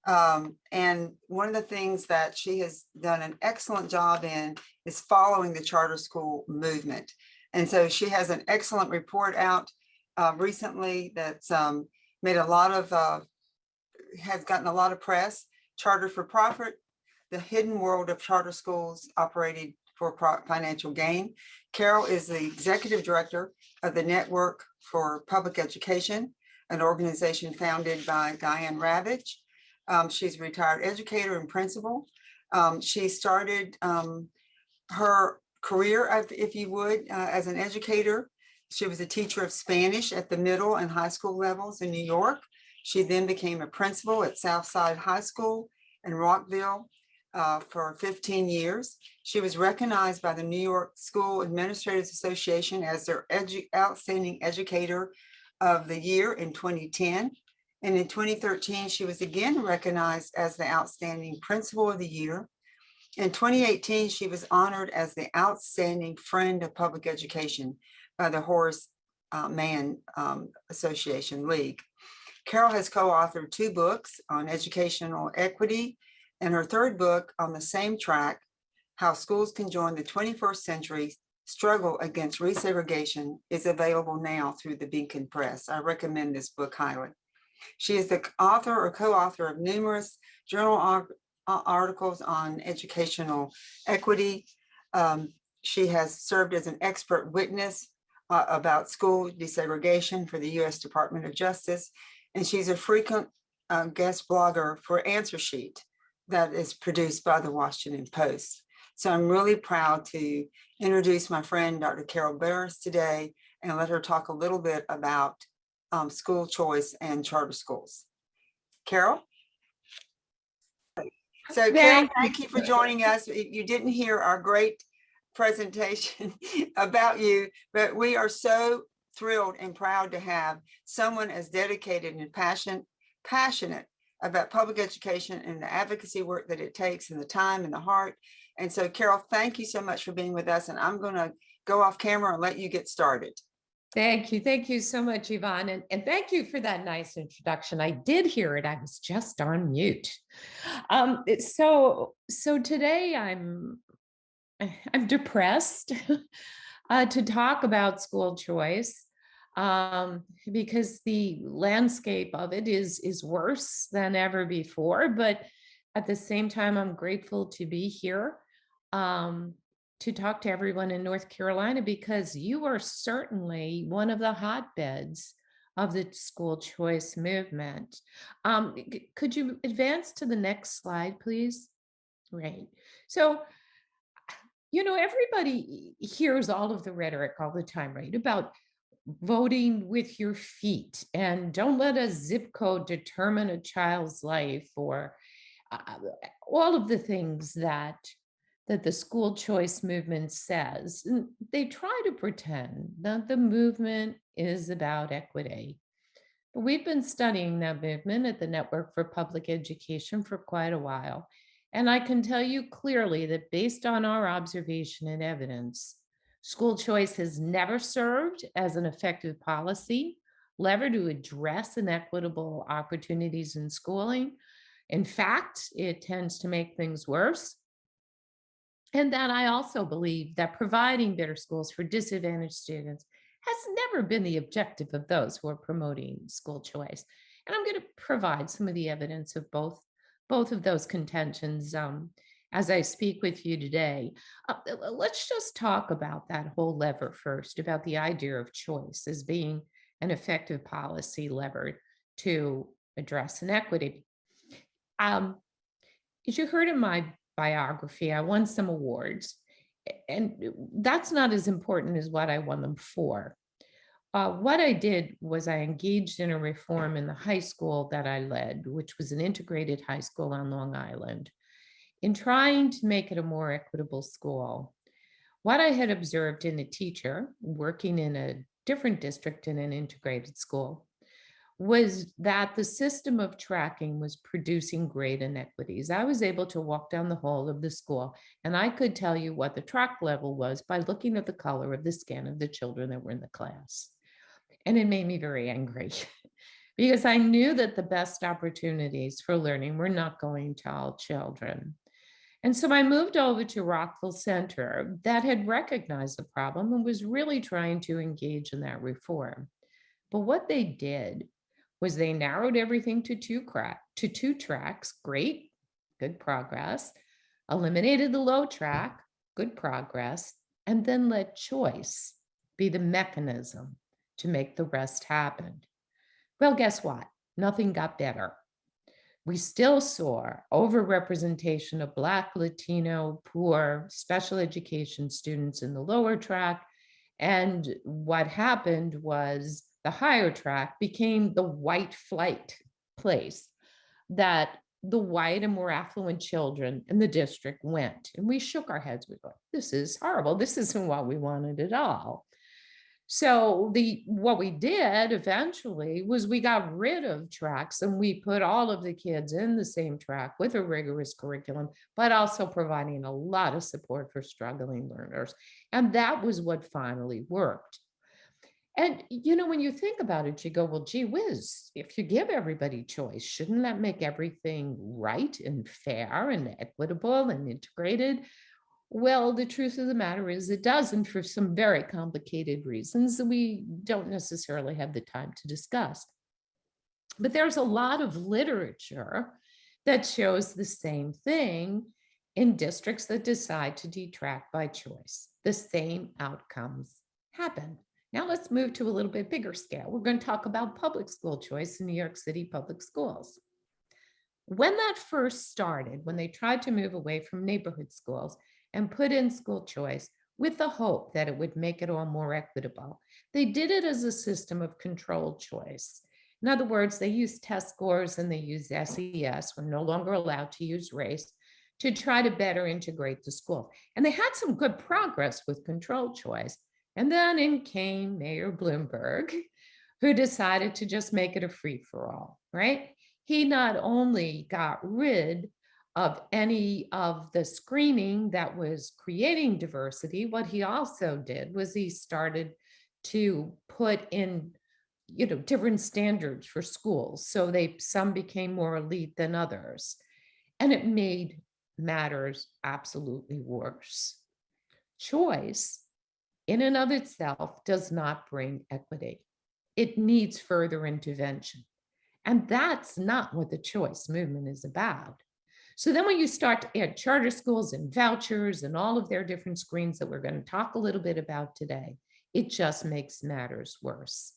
And one of the things that she has done an excellent job in is following the charter school movement. And so she has an excellent report out recently that's made a lot of, has gotten a lot of press. Charter for Profit, the hidden world of charter schools operated for financial gain. Carol is the executive director of the Network for Public Education, an organization founded by Diane Ravitch. She's a retired educator and principal. She started her career, if you would, as an educator. She was a teacher of Spanish at the middle and high school levels in New York. She then became a principal at Southside High School in Rockville for 15 years. She was recognized by the New York School Administrators Association as their Outstanding Educator of the Year in 2010. And in 2013, she was again recognized as the Outstanding Principal of the Year. In 2018, she was honored as the Outstanding Friend of Public Education by the Horace Mann Association League. Carol has co-authored 2 books on educational equity, and her 3rd book on the same track, How Schools Can Join the 21st Century Struggle Against Resegregation, is available now through the Beacon Press. I recommend this book highly. She is the author or co-author of numerous journal articles on educational equity. She has served as an expert witness about school desegregation for the U.S. Department of Justice, and she's a frequent guest blogger for Answer Sheet that is produced by the Washington Post. So I'm really proud to introduce my friend, Dr. Carol Burris, today, and let her talk a little bit about school choice and charter schools. Carol? So Carol, thank you for joining us. You didn't hear our great presentation about you, but we are so thrilled and proud to have someone as dedicated and passionate about public education and the advocacy work that it takes, and the time and the heart. And so Carol, thank you so much for being with us, and I'm going to go off camera and let you get started. Thank you. Thank you so much, Yvonne. And thank you for that nice introduction. I did hear it. I was just on mute. So today I'm depressed to talk about school choice because the landscape of it is worse than ever before. But at the same time, I'm grateful to be here to talk to everyone in North Carolina, because you are certainly one of the hotbeds of the school choice movement. Could you advance to the next slide, please? Right. So, you know, everybody hears all of the rhetoric all the time, right? About voting with your feet, and don't let a zip code determine a child's life, or all of the things that the school choice movement says. And they try to pretend that the movement is about equity. But we've been studying that movement at the Network for Public Education for quite a while. And I can tell you clearly that based on our observation and evidence, school choice has never served as an effective policy lever to address inequitable opportunities in schooling. In fact, it tends to make things worse. And that I also believe that providing better schools for disadvantaged students has never been the objective of those who are promoting school choice. And I'm going to provide some of the evidence of both of those contentions as I speak with you today. Let's just talk about that whole lever first, about the idea of choice as being an effective policy lever to address inequity. As you heard in my biography, I won some awards, and that's not as important as what I won them for. What I did was I engaged in a reform in the high school that I led, which was an integrated high school on Long Island, in trying to make it a more equitable school. What I had observed in a teacher working in a different district in an integrated school was that the system of tracking was producing great inequities. I was able to walk down the hall of the school, and I could tell you what the track level was by looking at the color of the skin of the children that were in the class. And it made me very angry because I knew that the best opportunities for learning were not going to all children. And so I moved over to Rockville Center that had recognized the problem and was really trying to engage in that reform. But what they did was they narrowed everything to two tracks, great, good progress, eliminated the low track, good progress, and then let choice be the mechanism to make the rest happen. Well, guess what? Nothing got better. We still saw overrepresentation of Black, Latino, poor, special education students in the lower track. And what happened was the higher track became the white flight place that the white and more affluent children in the district went. And we shook our heads. We thought, this is horrible. This isn't what we wanted at all. So what we did eventually was we got rid of tracks and we put all of the kids in the same track with a rigorous curriculum, but also providing a lot of support for struggling learners. And that was what finally worked. And, when you think about it, you go, well, gee whiz, if you give everybody choice, shouldn't that make everything right and fair and equitable and integrated? Well, the truth of the matter is it doesn't, for some very complicated reasons that we don't necessarily have the time to discuss. But there's a lot of literature that shows the same thing in districts that decide to detract by choice. The same outcomes happen. Now let's move to a little bit bigger scale. We're going to talk about public school choice in New York City public schools. When that first started, when they tried to move away from neighborhood schools and put in school choice with the hope that it would make it all more equitable, they did it as a system of controlled choice. In other words, they used test scores and they used SES, we're no longer allowed to use race, to try to better integrate the school. And they had some good progress with controlled choice. And then in came Mayor Bloomberg, who decided to just make it a free-for-all, right? He not only got rid of any of the screening that was creating diversity, what he also did was he started to put in, different standards for schools. So some became more elite than others. And it made matters absolutely worse. Choice in and of itself does not bring equity. It needs further intervention. And that's not what the choice movement is about. So then when you start to add charter schools and vouchers and all of their different screens that we're going to talk a little bit about today, it just makes matters worse.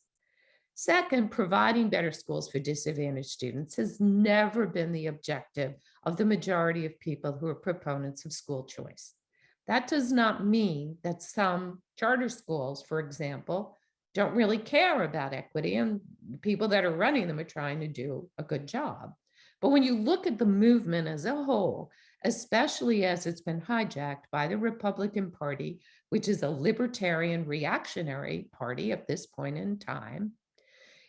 Second, providing better schools for disadvantaged students has never been the objective of the majority of people who are proponents of school choice. That does not mean that some charter schools, for example, don't really care about equity, and people that are running them are trying to do a good job. But when you look at the movement as a whole, especially as it's been hijacked by the Republican Party, which is a libertarian reactionary party at this point in time,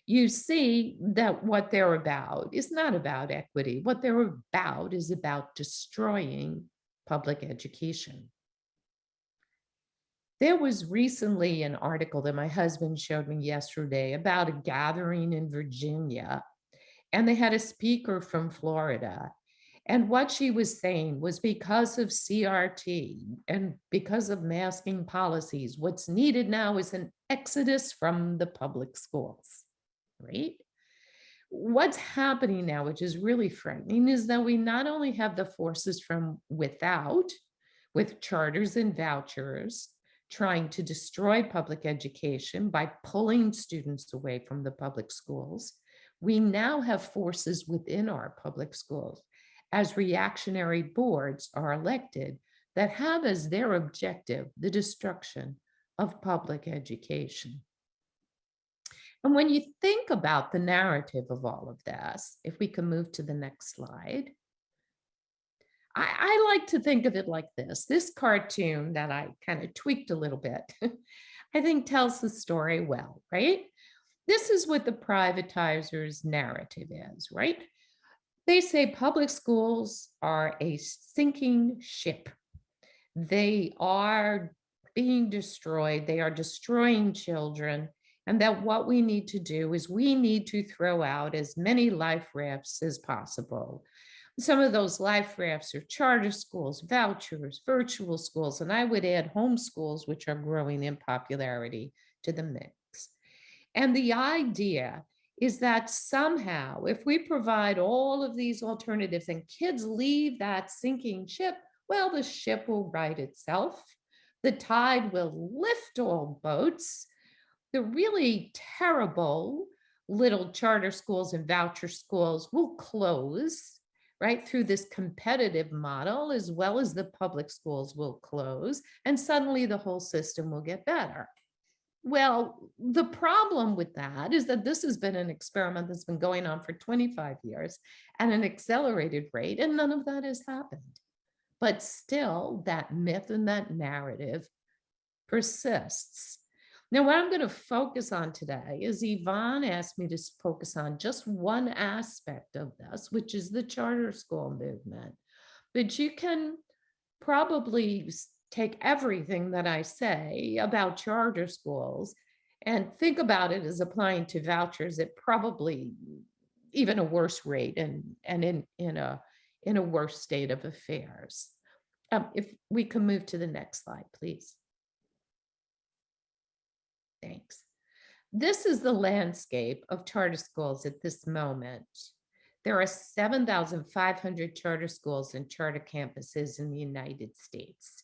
you see that what they're about is not about equity. What they're about is about destroying public education. There was recently an article that my husband showed me yesterday about a gathering in Virginia, and they had a speaker from Florida. And what she was saying was because of CRT and because of masking policies, what's needed now is an exodus from the public schools, right? What's happening now, which is really frightening, is that we not only have the forces from without, with charters and vouchers, trying to destroy public education by pulling students away from the public schools, we now have forces within our public schools as reactionary boards are elected that have as their objective the destruction of public education. And when you think about the narrative of all of this, if we can move to the next slide, I like to think of it like this. This cartoon that I kind of tweaked a little bit, I think tells the story well, right? This is what the privatizers' narrative is, right? They say public schools are a sinking ship. They are being destroyed. They are destroying children. And that what we need to do is we need to throw out as many life rafts as possible. Some of those life rafts are charter schools, vouchers, virtual schools, and I would add homeschools, which are growing in popularity, to the mix. And the idea is that somehow, if we provide all of these alternatives and kids leave that sinking ship, well, the ship will right itself. The tide will lift all boats. The really terrible little charter schools and voucher schools will close, right, through this competitive model, as well as the public schools will close, and suddenly the whole system will get better. Well, the problem with that is that this has been an experiment that's been going on for 25 years at an accelerated rate, and none of that has happened. But still, that myth and that narrative persists. Now, what I'm going to focus on today is Yvonne asked me to focus on just one aspect of this, which is the charter school movement. But you can probably take everything that I say about charter schools and think about it as applying to vouchers at probably even a worse rate and in a worse state of affairs. If we can move to the next slide, please. Thanks. This is the landscape of charter schools at this moment. There are 7,500 charter schools and charter campuses in the United States.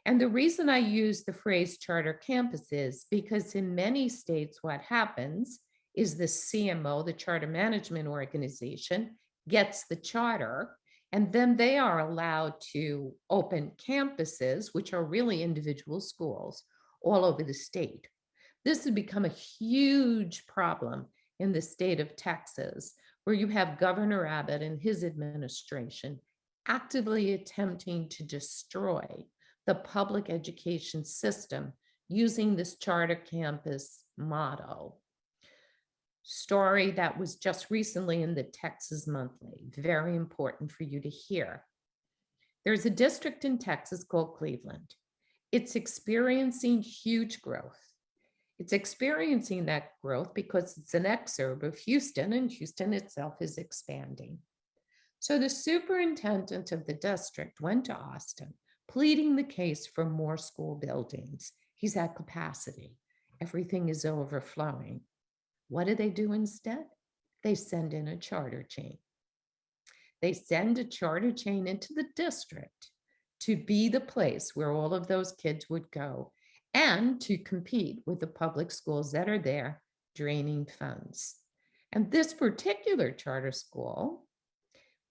And the reason I use the phrase charter campuses, because in many states, what happens is the CMO, the Charter Management Organization, gets the charter, and then they are allowed to open campuses, which are really individual schools, all over the state. This has become a huge problem in the state of Texas, where you have Governor Abbott and his administration actively attempting to destroy the public education system using this charter campus model. Story that was just recently in the Texas Monthly, very important for you to hear. There's a district in Texas called Cleveland. It's experiencing huge growth. It's experiencing that growth because it's an exurb of Houston, and Houston itself is expanding. So the superintendent of the district went to Austin, pleading the case for more school buildings. He's at capacity. Everything is overflowing. What do instead? They send in a charter chain. They send a charter chain into the district to be the place where all of those kids would go and to compete with the public schools that are there, draining funds. And this particular charter school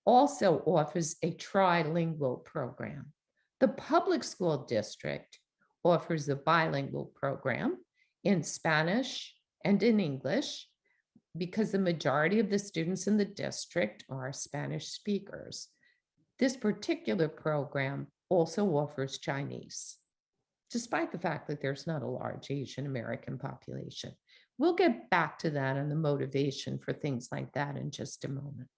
also offers a trilingual program. The public school district offers a bilingual program in Spanish and in English, because the majority of the students in the district are Spanish speakers. This particular program also offers Chinese, despite the fact that there's not a large Asian American population. We'll get back to that and the motivation for things like that in just a moment.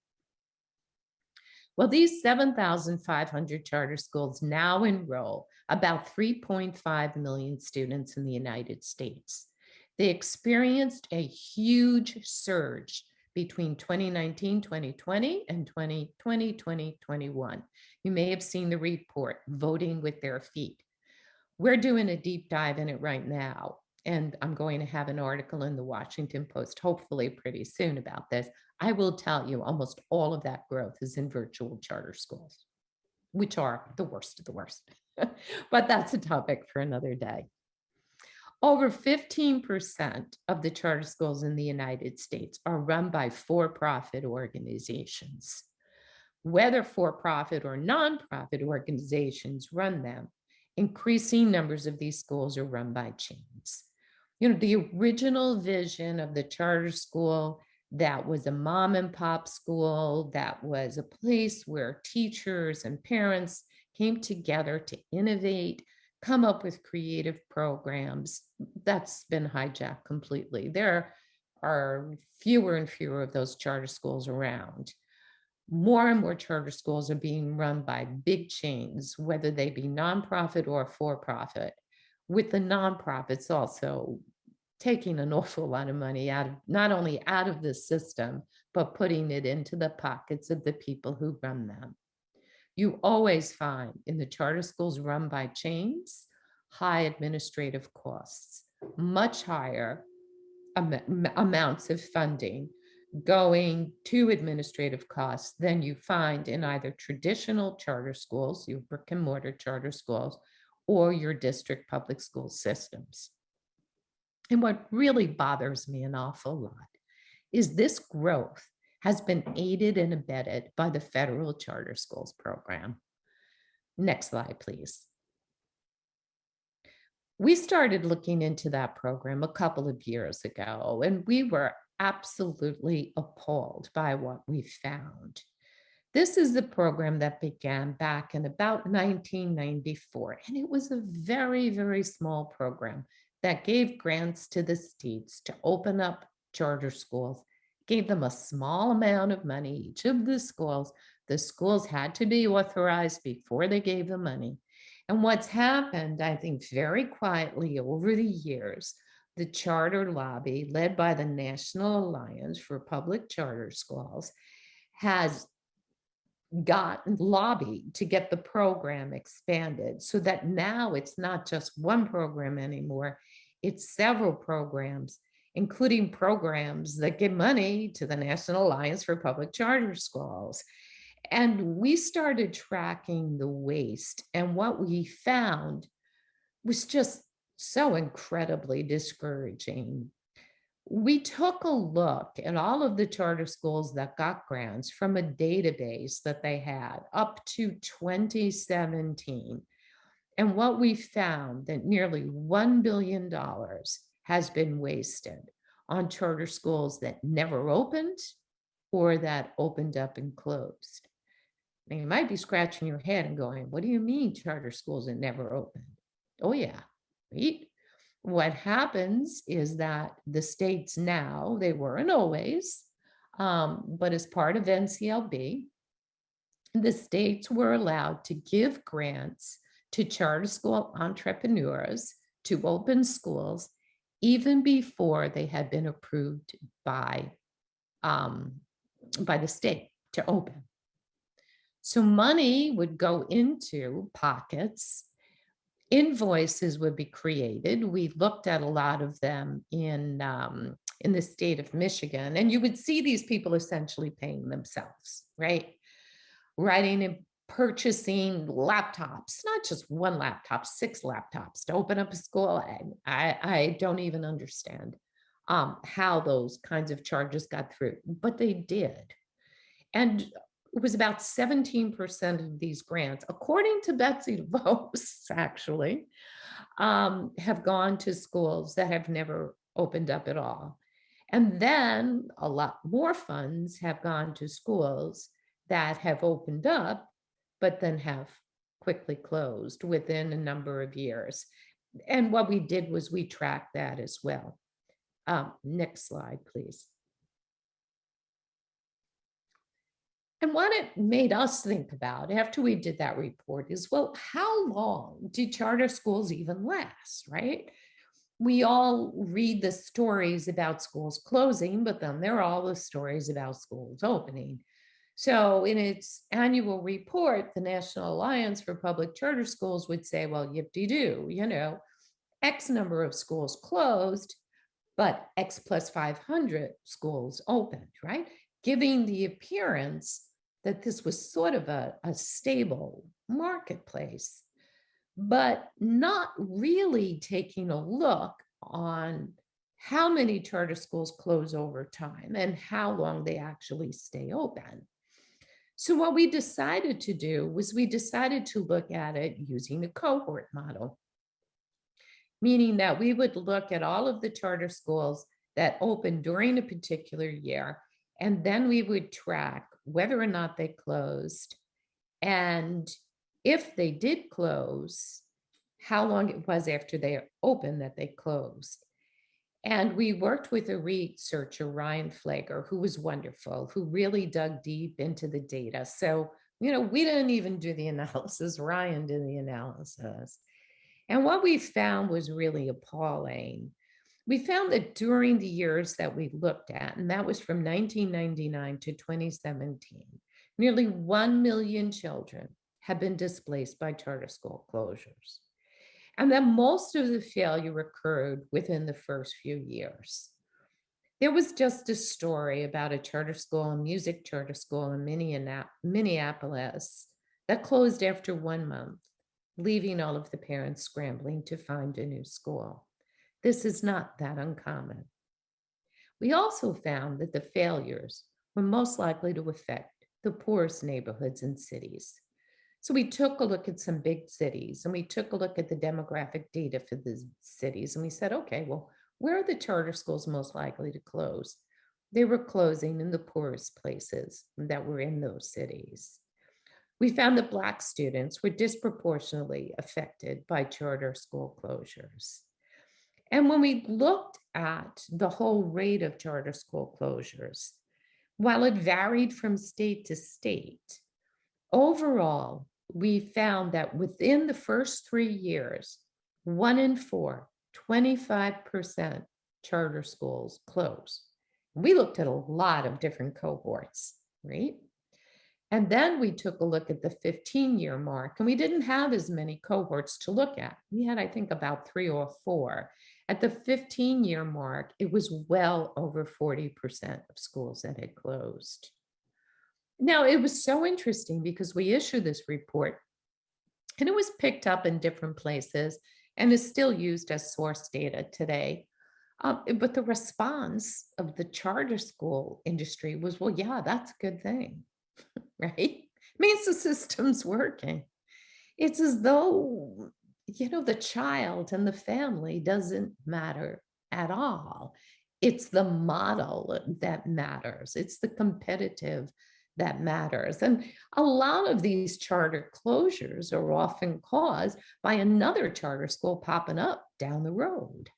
Well, these 7,500 charter schools now enroll about 3.5 million students in the United States. They experienced a huge surge between 2019, 2020, and 2020, 2021. You may have seen the report, Voting with Their Feet. We're doing a deep dive in it right now, and I'm going to have an article in the Washington Post, hopefully pretty soon, about this. I will tell you, almost all of that growth is in virtual charter schools, which are the worst of the worst. But that's a topic for another day. Over 15% of the charter schools in the United States are run by for-profit organizations. Whether for-profit or nonprofit organizations run them, increasing numbers of these schools are run by chains. You know, the original vision of the charter school, that was a mom and pop school, that was a place where teachers and parents came together to innovate, come up with creative programs, that's been hijacked completely. There are fewer and fewer of those charter schools around. More and more charter schools are being run by big chains, whether they be nonprofit or for-profit, with the nonprofits also taking an awful lot of money out of, not only out of the system, but putting it into the pockets of the people who run them. You always find in the charter schools run by chains, high administrative costs, much higher amounts of funding going to administrative costs than you find in either traditional charter schools, your brick and mortar charter schools, or your district public school systems. And what really bothers me an awful lot is this growth has been aided and abetted by the federal charter schools program. Next slide, please. We started looking into that program a couple of years ago, and we were absolutely appalled by what we found. This is the program that began back in about 1994, and it was a very, very small program that gave grants to the states to open up charter schools, gave them a small amount of money, each of the schools. The schools had to be authorized before they gave the money. And what's happened, I think, very quietly over the years, the charter lobby led by the National Alliance for Public Charter Schools has lobbied to get the program expanded so that now it's not just one program anymore, it's several programs, including programs that give money to the National Alliance for Public Charter Schools. And we started tracking the waste, and what we found was just so incredibly discouraging. We took a look at all of the charter schools that got grants from a database that they had up to 2017. And what we found that nearly $1 billion has been wasted on charter schools that never opened or that opened up and closed. Now, you might be scratching your head and going, what do you mean charter schools that never opened? Oh yeah, right? What happens is that the states now, they weren't always, but as part of NCLB, the states were allowed to give grants to charter school entrepreneurs to open schools even before they had been approved by the state to open. So money would go into pockets, invoices would be created. We looked at a lot of them in the state of Michigan, and you would see these people essentially paying themselves, right? Writing and purchasing laptops, not just one laptop, 6 laptops to open up a school. I don't even understand how those kinds of charges got through, but they did. And it was about 17% of these grants, according to Betsy DeVos, actually, have gone to schools that have never opened up at all. And then a lot more funds have gone to schools that have opened up, but then have quickly closed within a number of years. And what we did was we tracked that as well. Next slide, please. And what it made us think about after we did that report is, well, how long do charter schools even last, right? We all read the stories about schools closing, but then there are all the stories about schools opening. So in its annual report, the National Alliance for Public Charter Schools would say, well, yip-de-doo, you know, X number of schools closed, but X plus 500 schools opened, right? Giving the appearance that this was sort of a stable marketplace, but not really taking a look on how many charter schools close over time and how long they actually stay open. So what we decided to do was we decided to look at it using a cohort model, meaning that we would look at all of the charter schools that opened during a particular year, and then we would track whether or not they closed, and if they did close, how long it was after they opened that they closed. And we worked with a researcher, Ryan Flager, who was wonderful, who really dug deep into the data. So, you know, we didn't even do the analysis, Ryan did the analysis. And what we found was really appalling. We found that during the years that we looked at, and that was from 1999 to 2017, nearly 1 million children have been displaced by charter school closures. And that most of the failure occurred within the first few years. There was just a story about a charter school, a music charter school in Minneapolis that closed after 1 month, leaving all of the parents scrambling to find a new school. This is not that uncommon. We also found that the failures were most likely to affect the poorest neighborhoods and cities. So we took a look at some big cities and we took a look at the demographic data for the cities and we said, okay, well, where are the charter schools most likely to close? They were closing in the poorest places that were in those cities. We found that Black students were disproportionately affected by charter school closures. And when we looked at the whole rate of charter school closures, while it varied from state to state, overall, we found that within the first 3 years, 1 in 4, 25% charter schools close. We looked at a lot of different cohorts, right? And then we took a look at the 15-year mark, and we didn't have as many cohorts to look at. We had, I think, about 3 or 4. At the 15-year mark, it was well over 40% of schools that had closed. Now, it was so interesting because we issued this report and it was picked up in different places and is still used as source data today. But the response of the charter school industry was, well, yeah, that's a good thing, right? It means the system's working. It's as though, the child and the family doesn't matter at all. It's the model that matters. It's the competitive that matters. And a lot of these charter closures are often caused by another charter school popping up down the road,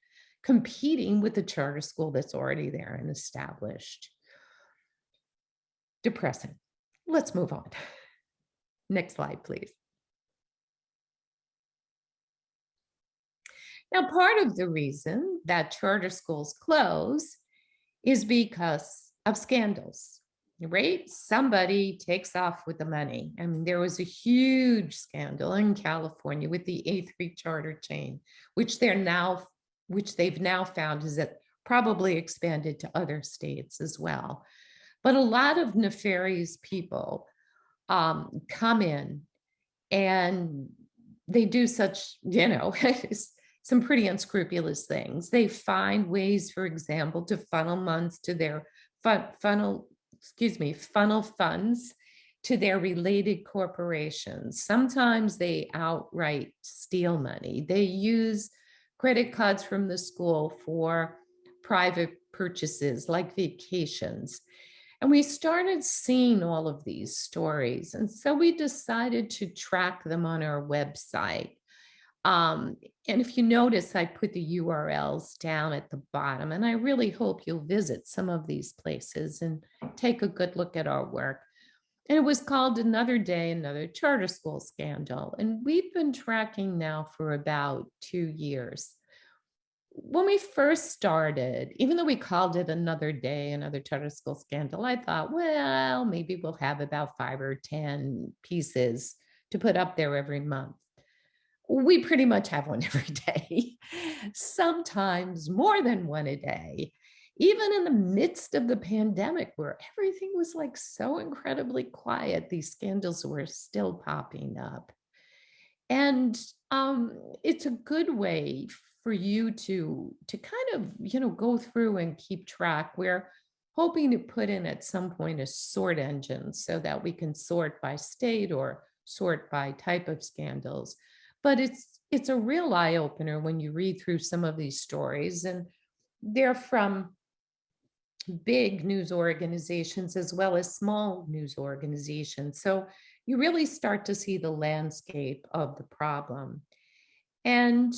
competing with the charter school that's already there and established. Depressing. Let's move on. Next slide, please. Now, part of the reason that charter schools close is because of scandals, right? Somebody takes off with the money. I mean, there was a huge scandal in California with the A3 charter chain, which they've now found is that probably expanded to other states as well. But a lot of nefarious people come in and they do such, some pretty unscrupulous things. They find ways, for example, to funnel funds to their funnel funds to their related corporations. Sometimes they outright steal money. They use credit cards from the school for private purchases like vacations. And we started seeing all of these stories. And so we decided to track them on our website. And if you notice, I put the URLs down at the bottom, and I really hope you'll visit some of these places and take a good look at our work. And it was called Another Day, Another Charter School Scandal. And we've been tracking now for about 2 years. When we first started, even though we called it Another Day, Another Charter School Scandal, I thought, well, maybe we'll have about 5 or 10 pieces to put up there every month. We pretty much have one every day, sometimes more than one a day, even in the midst of the pandemic where everything was like so incredibly quiet, these scandals were still popping up. And it's a good way for you to kind of, go through and keep track. We're hoping to put in at some point a sort engine so that we can sort by state or sort by type of scandals. But it's a real eye opener when you read through some of these stories, and they're from big news organizations as well as small news organizations. So you really start to see the landscape of the problem. And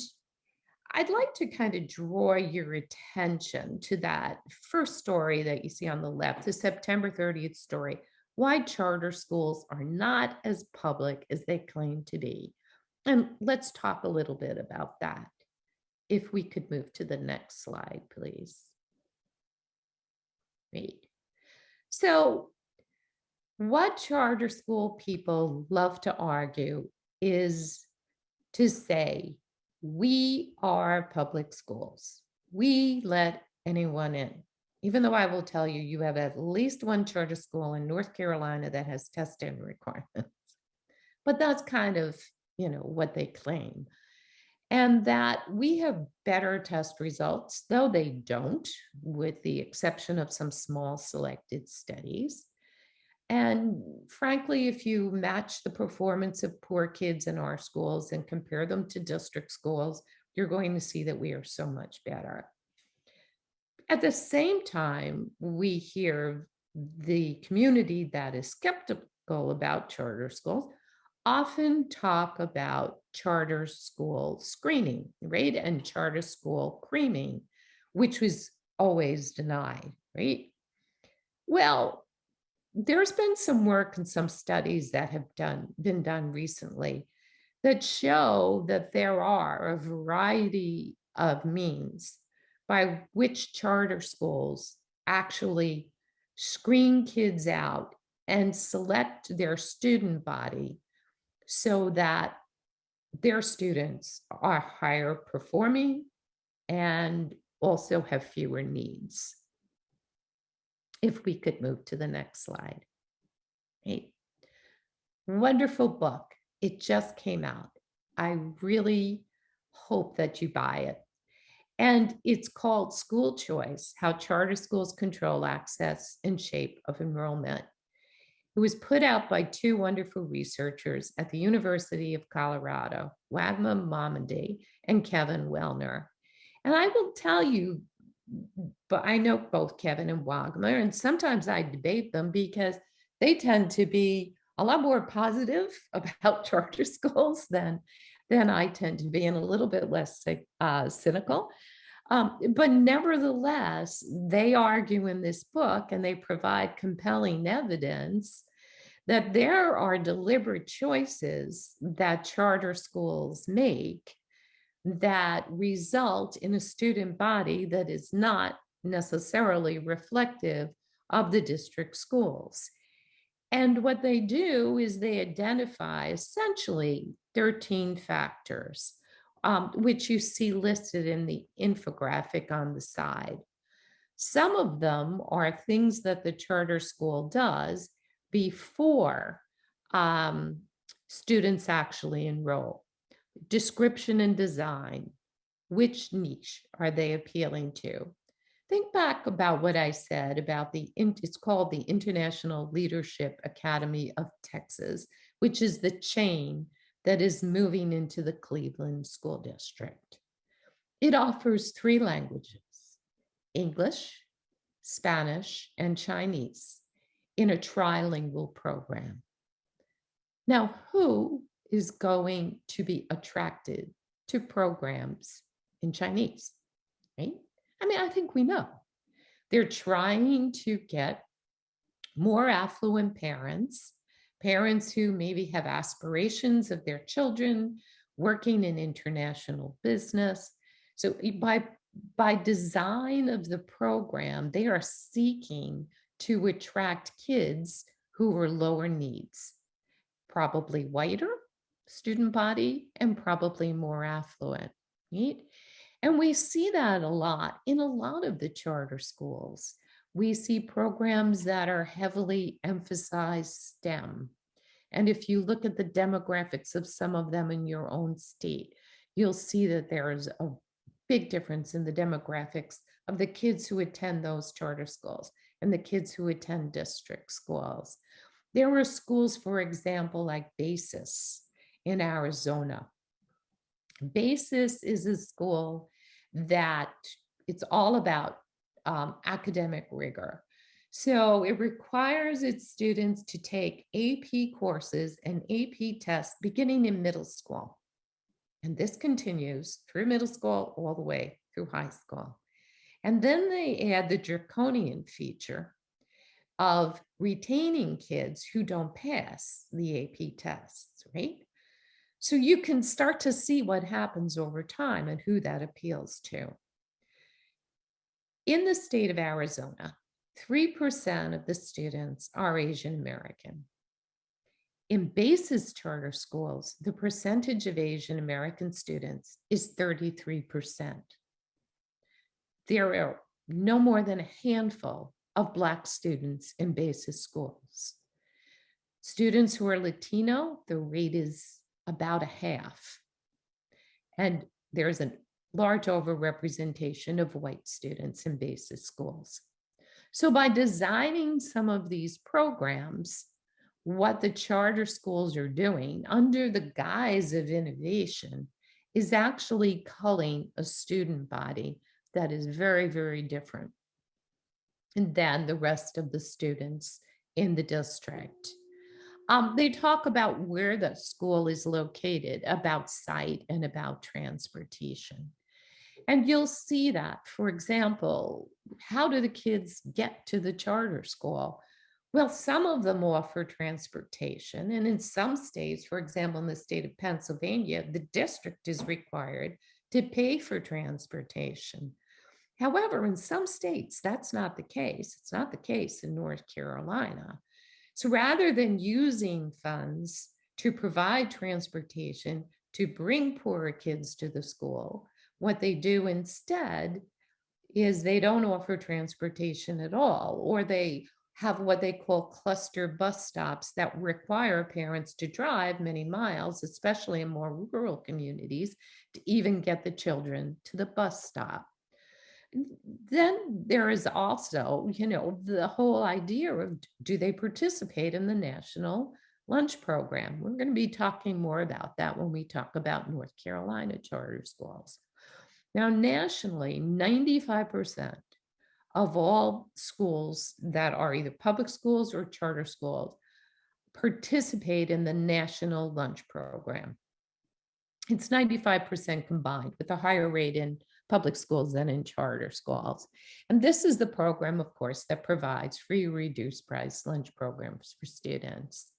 I'd like to kind of draw your attention to that first story that you see on the left, the September 30th story, why charter schools are not as public as they claim to be. And let's talk a little bit about that. If we could move to the next slide, please. Great. So what charter school people love to argue is to say, we are public schools. We let anyone in. Even though I will tell you, you have at least one charter school in North Carolina that has testing requirements. But that's kind of, what they claim. And that we have better test results, though they don't, with the exception of some small selected studies. And frankly, if you match the performance of poor kids in our schools and compare them to district schools, you're going to see that we are so much better. At the same time, we hear the community that is skeptical about charter schools often talk about charter school screening, right? And charter school creaming, which was always denied, right? Well, there's been some work and some studies that have been done recently that show that there are a variety of means by which charter schools actually screen kids out and select their student body so that their students are higher performing and also have fewer needs. If we could move to the next slide. Right. Wonderful book. It just came out. I really hope that you buy it. And it's called School Choice: How Charter Schools Control Access and Shape of Enrollment. It was put out by two wonderful researchers at the University of Colorado, Wagner Momandy and Kevin Wellner. And I will tell you, but I know both Kevin and Wagner, and sometimes I debate them because they tend to be a lot more positive about charter schools than I tend to be, and a little bit less cynical. But nevertheless, they argue in this book, and they provide compelling evidence that there are deliberate choices that charter schools make that result in a student body that is not necessarily reflective of the district schools. And what they do is they identify essentially 13 factors, which you see listed in the infographic on the side. Some of them are things that the charter school does before students actually enroll. Description and design. Which niche are they appealing to? Think back about what I said about it's called the International Leadership Academy of Texas, which is the chain that is moving into the Cleveland School District. It offers 3 languages: English, Spanish, and Chinese in a trilingual program. Now, who is going to be attracted to programs in Chinese, right? I mean, I think we know. They're trying to get more affluent parents who maybe have aspirations of their children working in international business. So by design of the program, they are seeking to attract kids who are lower needs, probably whiter student body and probably more affluent, right? And we see that a lot in a lot of the charter schools. We see programs that are heavily emphasize STEM. And if you look at the demographics of some of them in your own state, you'll see that there is a big difference in the demographics of the kids who attend those charter schools and the kids who attend district schools. There are schools, for example, like BASIS in Arizona. BASIS is a school that it's all about academic rigor. So it requires its students to take AP courses and AP tests beginning in middle school. And this continues through middle school all the way through high school. And then they add the draconian feature of retaining kids who don't pass the AP tests, right? So you can start to see what happens over time and who that appeals to. In the state of Arizona, 3% of the students are Asian American. In BASIS charter schools, the percentage of Asian American students is 33%. There are no more than a handful of Black students in BASIS schools. Students who are Latino, the rate is about a half. And there's a large overrepresentation of white students in BASIS schools. So by designing some of these programs, what the charter schools are doing under the guise of innovation is actually culling a student body that is very, very different than the rest of the students in the district. They talk about where the school is located, about site, and about transportation. And you'll see that, for example, how do the kids get to the charter school? Well, some of them offer transportation. And in some states, for example, in the state of Pennsylvania, the district is required to pay for transportation. However, in some states, that's not the case. It's not the case in North Carolina. So rather than using funds to provide transportation to bring poorer kids to the school, what they do instead is they don't offer transportation at all, or they have what they call cluster bus stops that require parents to drive many miles, especially in more rural communities, to even get the children to the bus stop. Then there is also, the whole idea of, do they participate in the national lunch program? We're going to be talking more about that when we talk about North Carolina charter schools. Now, nationally, 95% of all schools that are either public schools or charter schools participate in the national lunch program. It's 95% combined, with a higher rate in public schools than in charter schools. And this is the program, of course, that provides free reduced price lunch programs for students.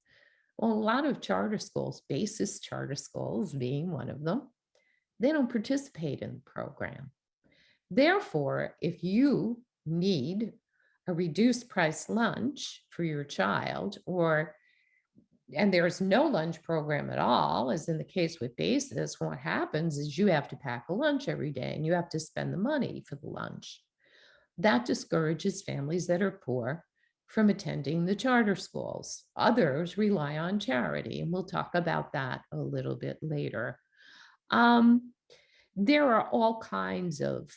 Well, a lot of charter schools, BASIS charter schools being one of them, they don't participate in the program. Therefore, if you need a reduced price lunch for your child, and there's no lunch program at all, as in the case with BASIS, what happens is you have to pack a lunch every day and you have to spend the money for the lunch. That discourages families that are poor from attending the charter schools. Others rely on charity, and we'll talk about that a little bit later. There are all kinds of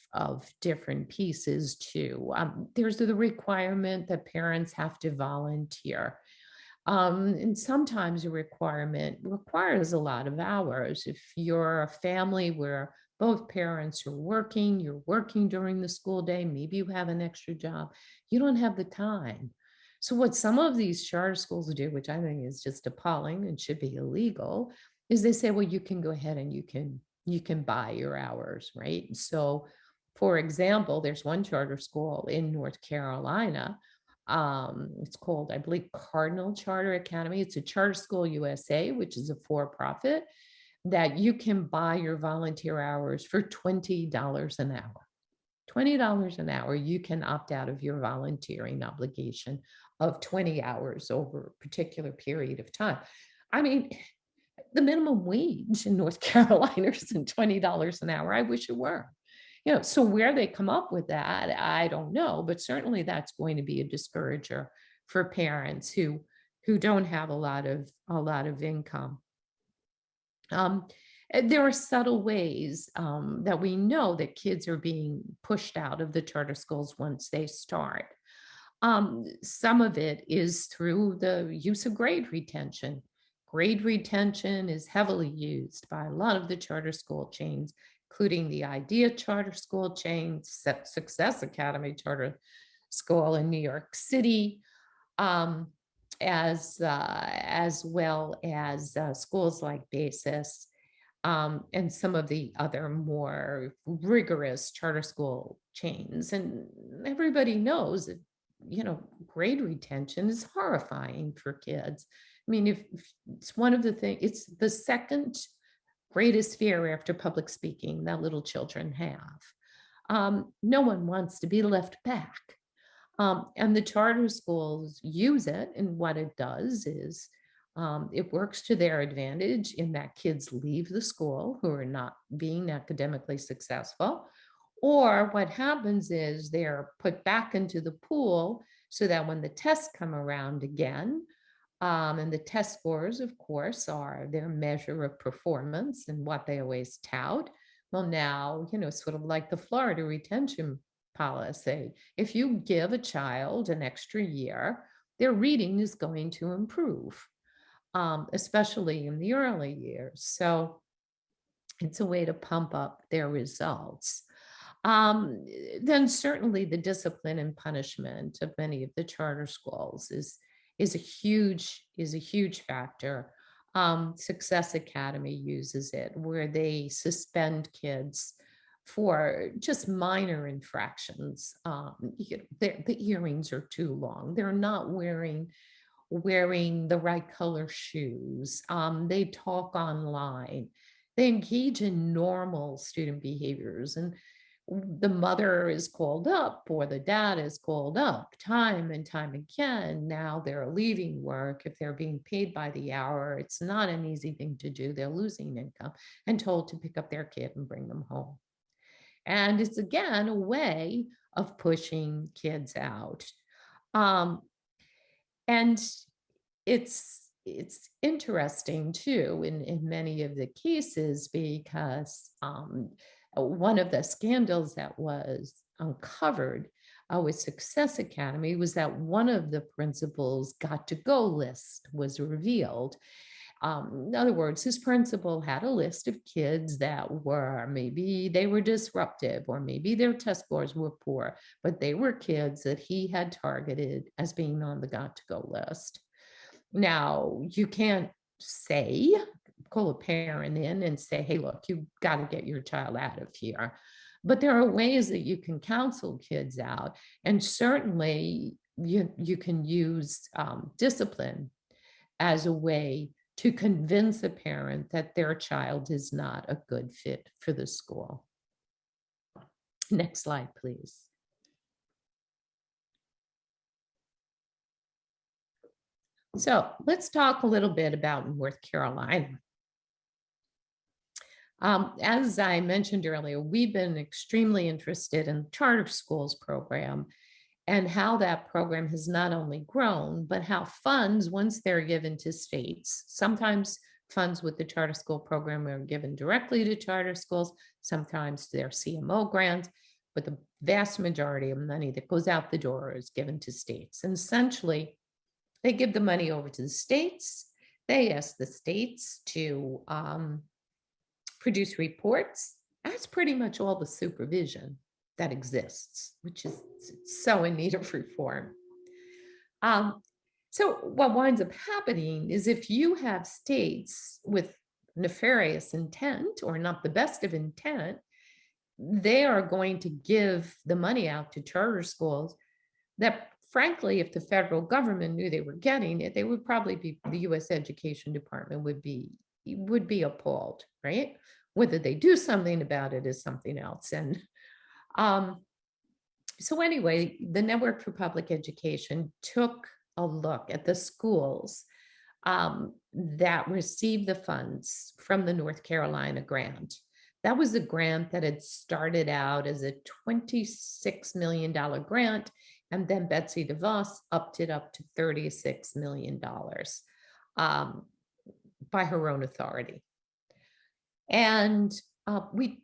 different pieces too. There's the requirement that parents have to volunteer. And sometimes a requirement requires a lot of hours. If you're a family where both parents are working, you're working during the school day, maybe you have an extra job, you don't have the time. So what some of these charter schools do, which I think is just appalling and should be illegal, is they say, well, you can go ahead and you can buy your hours, right? So for example, there's one charter school in North Carolina. It's called, I believe, Cardinal Charter Academy. It's a Charter School USA, which is a for-profit, that you can buy your volunteer hours for $20 an hour. $20 an hour, you can opt out of your volunteering obligation of 20 hours over a particular period of time. I mean, the minimum wage in North Carolina is $20 an hour. I wish it were. So where they come up with that, I don't know, but certainly that's going to be a discourager for parents who don't have a lot of income. There are subtle ways that we know that kids are being pushed out of the charter schools once they start. Some of it is through the use of grade retention. Grade retention is heavily used by a lot of the charter school chains, including the IDEA charter school chain, Success Academy charter school in New York City, as well as schools like BASIS, and some of the other more rigorous charter school chains. And everybody knows that, grade retention is horrifying for kids. I mean, if it's one of the things, it's the second greatest fear after public speaking that little children have. No one wants to be left back. And the charter schools use it, and what it does is it works to their advantage in that kids leave the school who are not being academically successful. Or what happens is they're put back into the pool so that when the tests come around again, and the test scores, of course, are their measure of performance and what they always tout. Well, now, sort of like the Florida retention policy, if you give a child an extra year, their reading is going to improve, especially in the early years. So it's a way to pump up their results. Then certainly the discipline and punishment of many of the charter schools is a huge factor. Success Academy uses it, where they suspend kids for just minor infractions. The earrings are too long. They're not wearing the right color shoes. They talk online. They engage in normal student behaviors, and the mother is called up or the dad is called up time and time again. Now they're leaving work. If they're being paid by the hour, it's not an easy thing to do. They're losing income and told to pick up their kid and bring them home. And it's again a way of pushing kids out. And it's interesting too in many of the cases, because one of the scandals that was uncovered with Success Academy was that one of the principals' got to go list was revealed. In other words, his principal had a list of kids that were, maybe they were disruptive or maybe their test scores were poor, but they were kids that he had targeted as being on the got to go list. Now, you can't call a parent in and say, hey, look, you've got to get your child out of here. But there are ways that you can counsel kids out. And certainly you can use discipline as a way to convince a parent that their child is not a good fit for the school. Next slide, please. So let's talk a little bit about North Carolina. As I mentioned earlier, we've been extremely interested in the charter schools program and how that program has not only grown, but how funds, once they're given to states, sometimes funds with the charter school program are given directly to charter schools, sometimes they're CMO grants, but the vast majority of money that goes out the door is given to states. And essentially, they give the money over to the states. They ask the states to produce reports. That's pretty much all the supervision that exists, which is so in need of reform. So what winds up happening is if you have states with nefarious intent or not the best of intent, they are going to give the money out to charter schools that, frankly, if the federal government knew they were getting it, they would probably be, the U.S. Education Department would be appalled, right? Whether they do something about it is something else. And so anyway, the Network for Public Education took a look at the schools that received the funds from the North Carolina grant. That was a grant that had started out as a $26 million grant, and then Betsy DeVos upped it up to $36 million by her own authority. And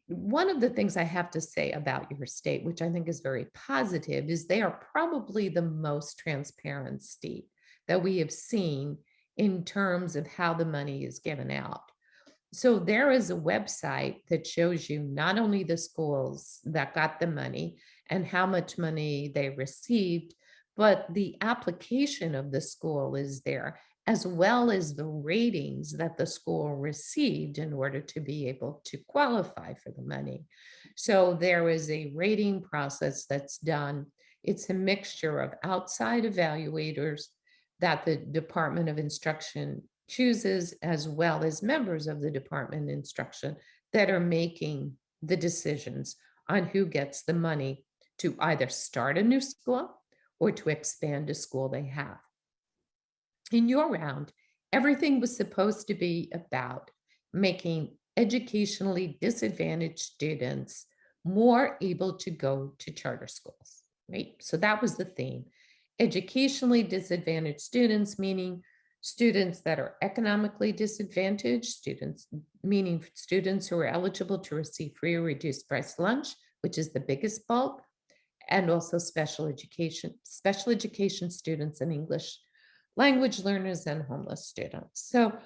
one of the things I have to say about your state, which I think is very positive, is they are probably the most transparent state that we have seen in terms of how the money is given out. So there is a website that shows you not only the schools that got the money and how much money they received, but the application of the school is there, as well as the ratings that the school received in order to be able to qualify for the money. So there is a rating process that's done. It's a mixture of outside evaluators, that the Department of Instruction chooses, as well as members of the Department of Instruction that are making the decisions on who gets the money to either start a new school or to expand a school they have. In your round, everything was supposed to be about making educationally disadvantaged students more able to go to charter schools, right? So that was the theme. Educationally disadvantaged students, meaning students that are economically disadvantaged, students, meaning students who are eligible to receive free or reduced price lunch, which is the biggest bulk, and also special education students and English language learners and homeless students. So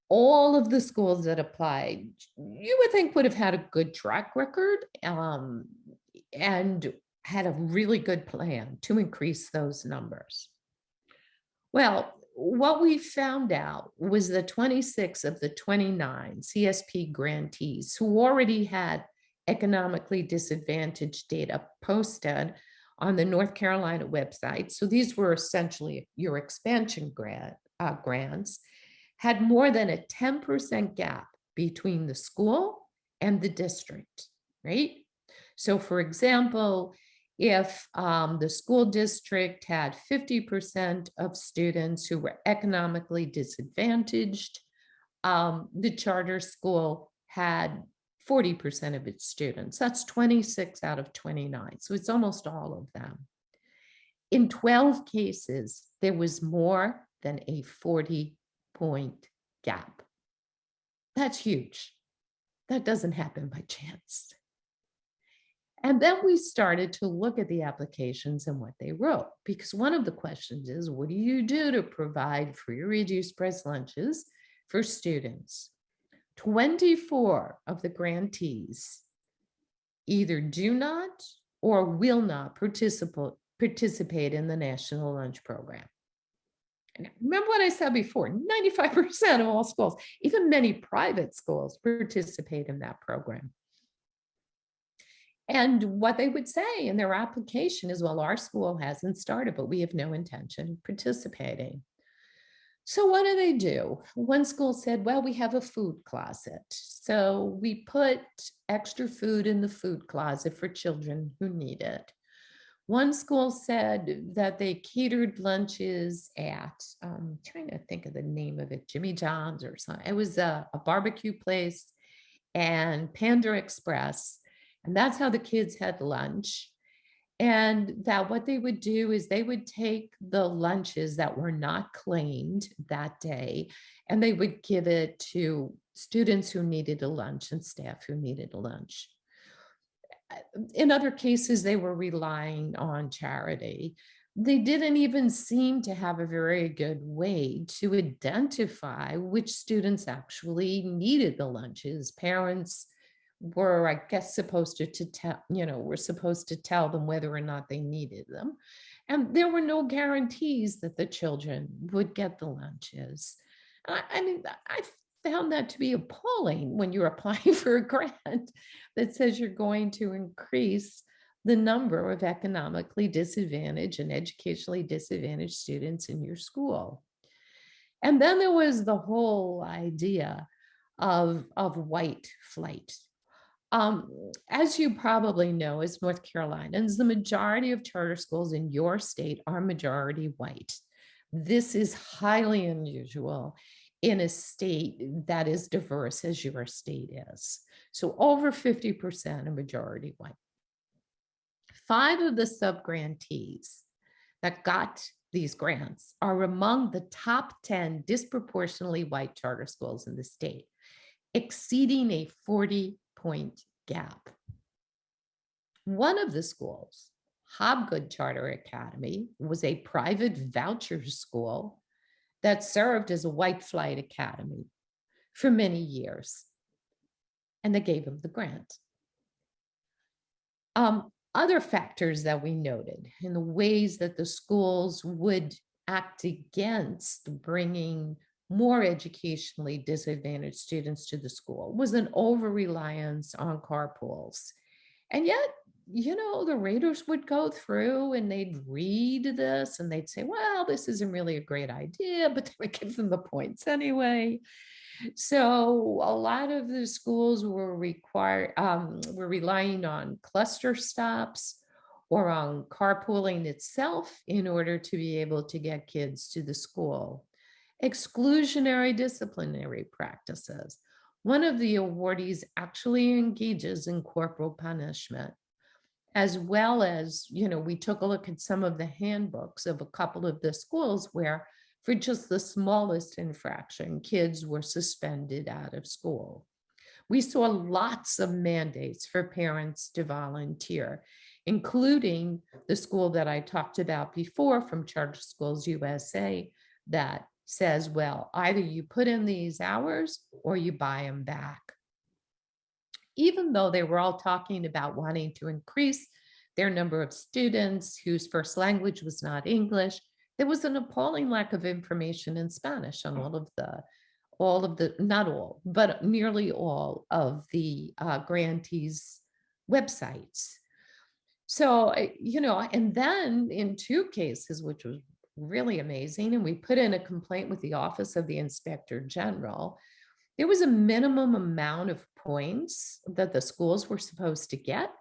all of the schools that applied, you would think would have had a good track record and had a really good plan to increase those numbers. Well, what we found out was that 26 of the 29 CSP grantees who already had economically disadvantaged data posted on the North Carolina website, so these were essentially your expansion grants, had more than a 10% gap between the school and the district, right? So for example, if the school district had 50% of students who were economically disadvantaged, the charter school had 40% of its students. That's 26 out of 29. So it's almost all of them. In 12 cases, there was more than a 40-point gap. That's huge. That doesn't happen by chance. And then we started to look at the applications and what they wrote, because one of the questions is, what do you do to provide free or reduced price lunches for students? 24 of the grantees either do not or will not participate in the National Lunch Program. And remember what I said before, 95% of all schools, even many private schools, participate in that program. And what they would say in their application is, well, our school hasn't started, but we have no intention of participating. So what do? One school said, well, we have a food closet. So we put extra food in the food closet for children who need it. One school said that they catered lunches at, I'm trying to think of the name of it, Jimmy John's or something. It was a barbecue place and Panda Express. And that's how the kids had lunch. And that what they would do is they would take the lunches that were not claimed that day, and they would give it to students who needed a lunch and staff who needed a lunch. In other cases, they were relying on charity. They didn't even seem to have a very good way to identify which students actually needed the lunches. Parents were, I guess, supposed to tell, we're supposed to tell them whether or not they needed them. And there were no guarantees that the children would get the lunches. I mean, I found that to be appalling when you're applying for a grant that says you're going to increase the number of economically disadvantaged and educationally disadvantaged students in your school. And then there was the whole idea of white flight. As you probably know, as North Carolinians, the majority of charter schools in your state are majority white. This is highly unusual in a state that is diverse as your state is. So over 50% are majority white. 5 of the sub-grantees that got these grants are among the top 10 disproportionately white charter schools in the state, exceeding a 40-point gap. One of the schools, Hobgood Charter Academy, was a private voucher school that served as a white flight academy for many years, and they gave them the grant. Other factors that we noted in the ways that the schools would act against bringing more educationally disadvantaged students to the school was an over-reliance on carpools. And yet the raters would go through and they'd read this and they'd say, well, this isn't really a great idea, but they would give them the points anyway. So a lot of the schools were relying on cluster stops or on carpooling itself in order to be able to get kids to the school. Exclusionary disciplinary practices. One of the awardees actually engages in corporal punishment, as well as, we took a look at some of the handbooks of a couple of the schools where for just the smallest infraction, kids were suspended out of school. We saw lots of mandates for parents to volunteer, including the school that I talked about before from Charter Schools USA that says, well, either you put in these hours or you buy them back. Even though they were all talking about wanting to increase their number of students whose first language was not English, there was an appalling lack of information in Spanish on not all, but nearly all of the grantees' websites. So, and then in 2 cases, which was really amazing, and we put in a complaint with the Office of the Inspector General, there was a minimum amount of points that the schools were supposed to get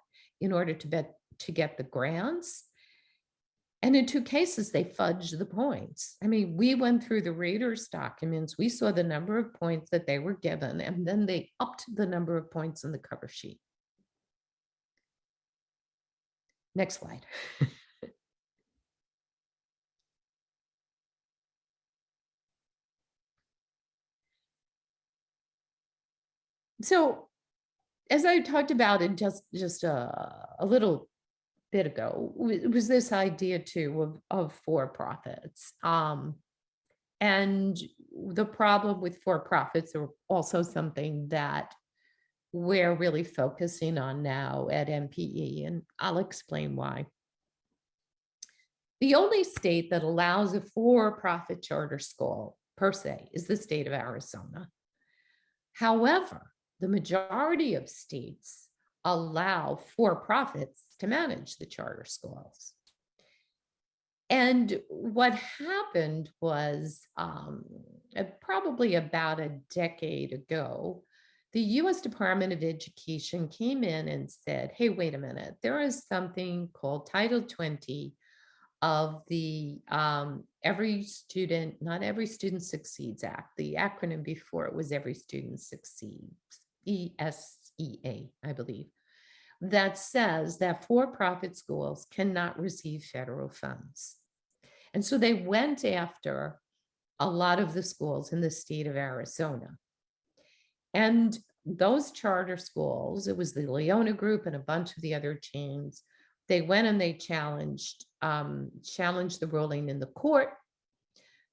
in order to get the grants. And in 2 cases, they fudged the points. I mean, we went through the raters' documents. We saw the number of points that they were given, and then they upped the number of points in the cover sheet. Next slide. So, as I talked about it just a little bit ago, was this idea too of for-profits. And the problem with for-profits are also something that we're really focusing on now at MPE, and I'll explain why. The only state that allows a for-profit charter school per se is the state of Arizona. However, the majority of states allow for-profits to manage the charter schools. And what happened was probably about a decade ago, the US Department of Education came in and said, hey, wait a minute, there is something called Title 20 of the Every Student, Not Every Student Succeeds Act. The acronym before it was Every Student Succeeds, ESEA, I believe, that says that for-profit schools cannot receive federal funds. And so they went after a lot of the schools in the state of Arizona. And those charter schools, it was the Leona Group and a bunch of the other chains, they went and they challenged the ruling in the court.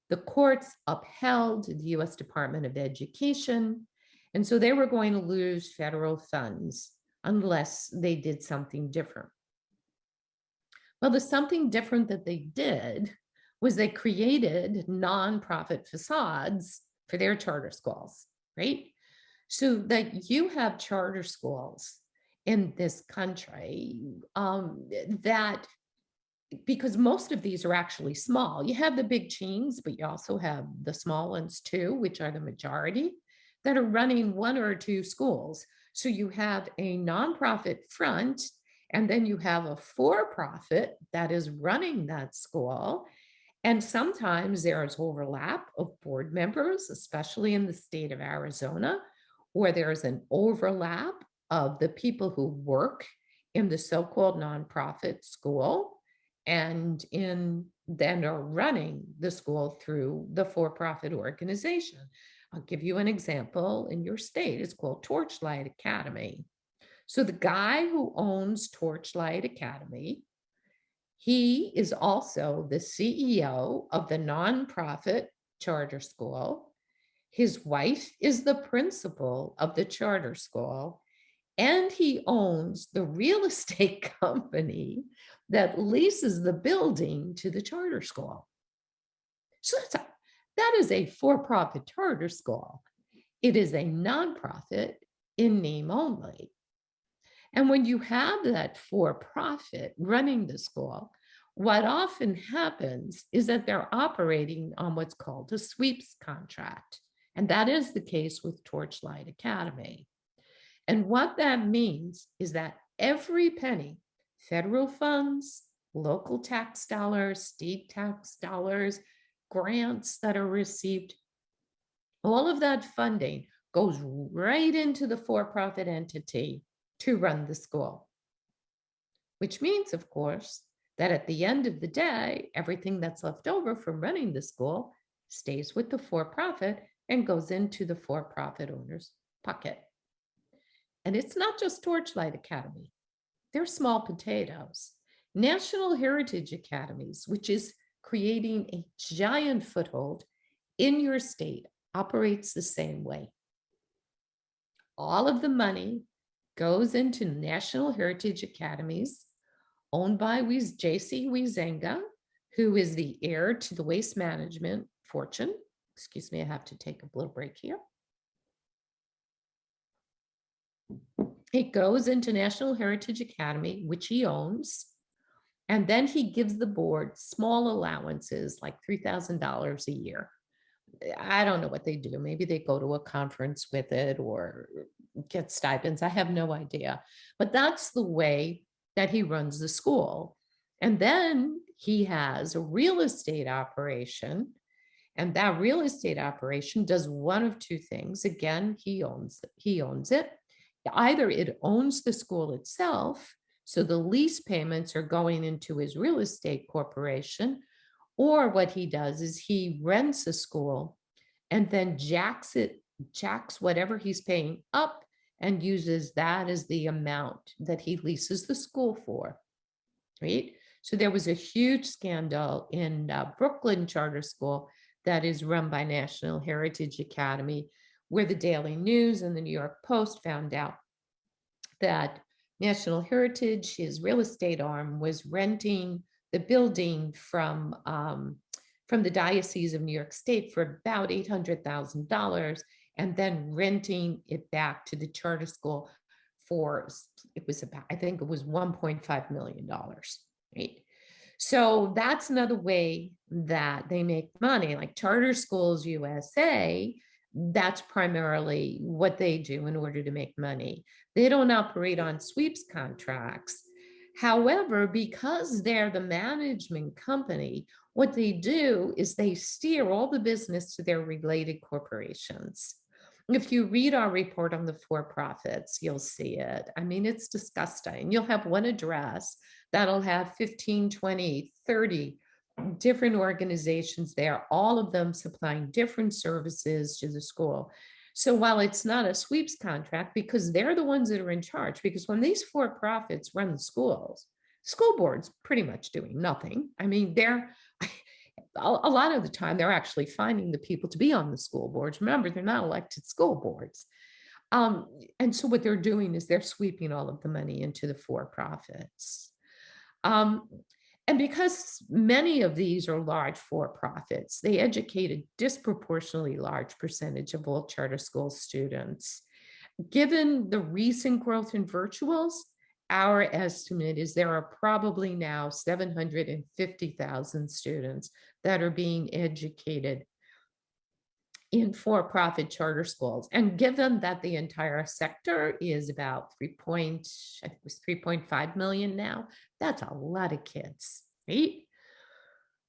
The courts upheld the US Department of Education. And so they were going to lose federal funds unless they did something different. Well, the something different that they did was they created nonprofit facades for their charter schools, right? So that you have charter schools in this country that, because most of these are actually small, you have the big chains, but you also have the small ones too, which are the majority, that are running 1 or 2 schools. So you have a nonprofit front, and then you have a for-profit that is running that school. And sometimes there is overlap of board members, especially in the state of Arizona, or there's an overlap of the people who work in the so-called nonprofit school and then are running the school through the for-profit organization. I'll give you an example in your state. It's called Torchlight Academy. So the guy who owns Torchlight Academy, he is also the CEO of the nonprofit charter school. His wife is the principal of the charter school, and he owns the real estate company that leases the building to the charter school. So that is a for-profit charter school. It is a nonprofit in name only. And when you have that for-profit running the school, what often happens is that they're operating on what's called a sweeps contract. And that is the case with Torchlight Academy. And what that means is that every penny, federal funds, local tax dollars, state tax dollars, grants that are received, all of that funding goes right into the for-profit entity to run the school. Which means, of course, that at the end of the day, everything that's left over from running the school stays with the for-profit and goes into the for-profit owner's pocket. And it's not just Torchlight Academy. They're small potatoes. National Heritage Academies, which is creating a giant foothold in your state, operates the same way. All of the money goes into National Heritage Academies, owned by J.C. Huizenga, who is the heir to the waste management fortune. Excuse me, I have to take a little break here. It goes into National Heritage Academy, which he owns, and then he gives the board small allowances, like $3,000 a year. I don't know what they do. Maybe they go to a conference with it or get stipends. I have no idea. But that's the way that he runs the school. And then he has a real estate operation. And that real estate operation does one of two things. Again, he owns it. Either it owns the school itself, so the lease payments are going into his real estate corporation, or what he does is he rents a school and then jacks whatever he's paying up and uses that as the amount that he leases the school for, right? So there was a huge scandal in Brooklyn Charter School that is run by National Heritage Academy, where the Daily News and the New York Post found out that National Heritage, his real estate arm, was renting the building from the Diocese of New York State for about $800,000, and then renting it back to the charter school for, I think it was $1.5 million, right? So that's another way that they make money. Like Charter Schools USA, that's primarily what they do in order to make money. They don't operate on sweeps contracts. However, because they're the management company, what they do is they steer all the business to their related corporations. If you read our report on the for-profits, you'll see it. I mean, it's disgusting. You'll have one address that'll have 15, 20, 30 different organizations there, all of them supplying different services to the school. So while it's not a sweeps contract, because they're the ones that are in charge, because when these for-profits run the schools, school board's pretty much doing nothing. I mean, a lot of the time, they're actually finding the people to be on the school boards. Remember, they're not elected school boards. And so what they're doing is they're sweeping all of the money into the for-profits. And because many of these are large for-profits, they educate a disproportionately large percentage of all charter school students. Given the recent growth in virtuals, our estimate is there are probably now 750,000 students that are being educated in for-profit charter schools. And given that the entire sector is about 3.5 million now, that's a lot of kids, right?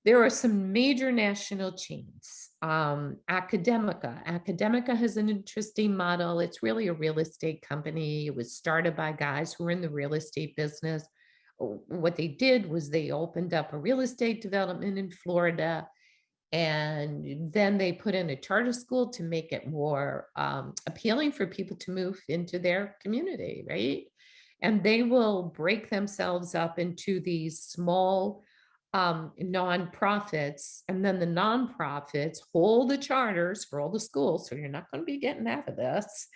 There are some major national chains. Academica has an interesting model. It's really a real estate company. It was started by guys who were in the real estate business. What they did was they opened up a real estate development in Florida, and then they put in a charter school to make it more appealing for people to move into their community, right? And they will break themselves up into these small nonprofits, and then the nonprofits hold the charters for all the schools. So you're not going to be getting out of this.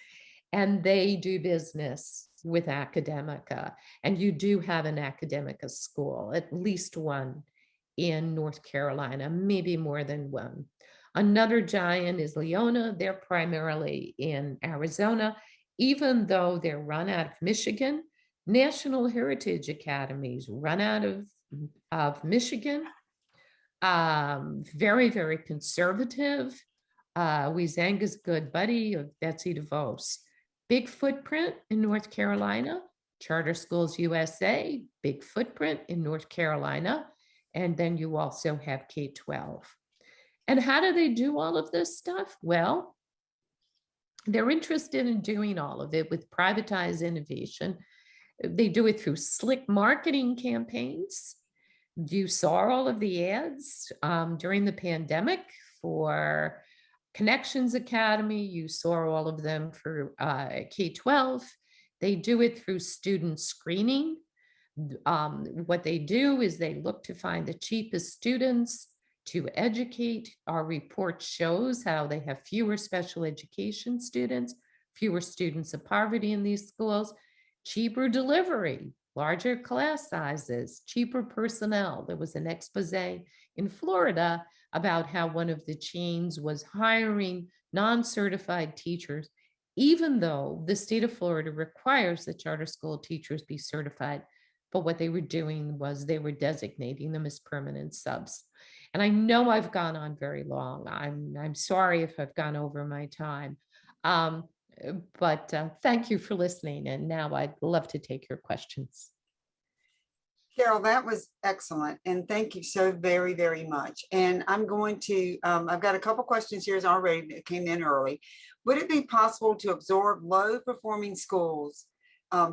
And they do business with Academica. And you do have an Academica school, at least one in North Carolina, maybe more than one. Another giant is Leona. They're primarily in Arizona, even though they're run out of Michigan. National Heritage Academies run out of Michigan, very, very conservative. Huizenga's a good buddy of Betsy DeVos. Big footprint in North Carolina. Charter Schools USA, big footprint in North Carolina. And then you also have K-12. And how do they do all of this stuff? Well, they're interested in doing all of it with privatized innovation. They do it through slick marketing campaigns. You saw all of the ads during the pandemic for Connections Academy. You saw all of them for K-12. They do it through student screening. What they do is they look to find the cheapest students to educate. Our report shows how they have fewer special education students, fewer students of poverty in these schools, cheaper delivery, larger class sizes, cheaper personnel. There was an expose in Florida about how one of the chains was hiring non-certified teachers, even though the state of Florida requires that charter school teachers be certified. But what they were doing was they were designating them as permanent subs. And I know I've gone on very long. I'm sorry if I've gone over my time. But thank you for listening. And now I'd love to take your questions. Carol, that was excellent. And thank you so very, very much. And I'm going to, I've got a couple questions here already that came in early. Would it be possible to absorb low performing schools,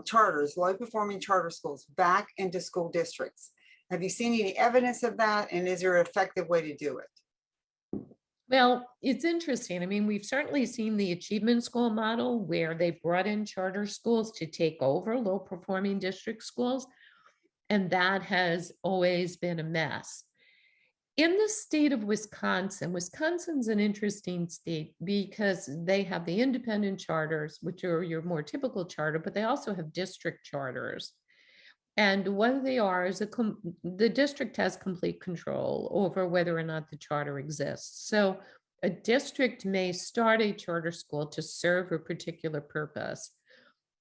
charters, low performing charter schools back into school districts? Have you seen any evidence of that? And is there an effective way to do it? Well, it's interesting. I mean, we've certainly seen the achievement school model where they brought in charter schools to take over low performing district schools. And that has always been a mess. In the state of Wisconsin, Wisconsin's an interesting state because they have the independent charters, which are your more typical charter, but they also have district charters. And what they are is the district has complete control over whether or not the charter exists. So a district may start a charter school to serve a particular purpose.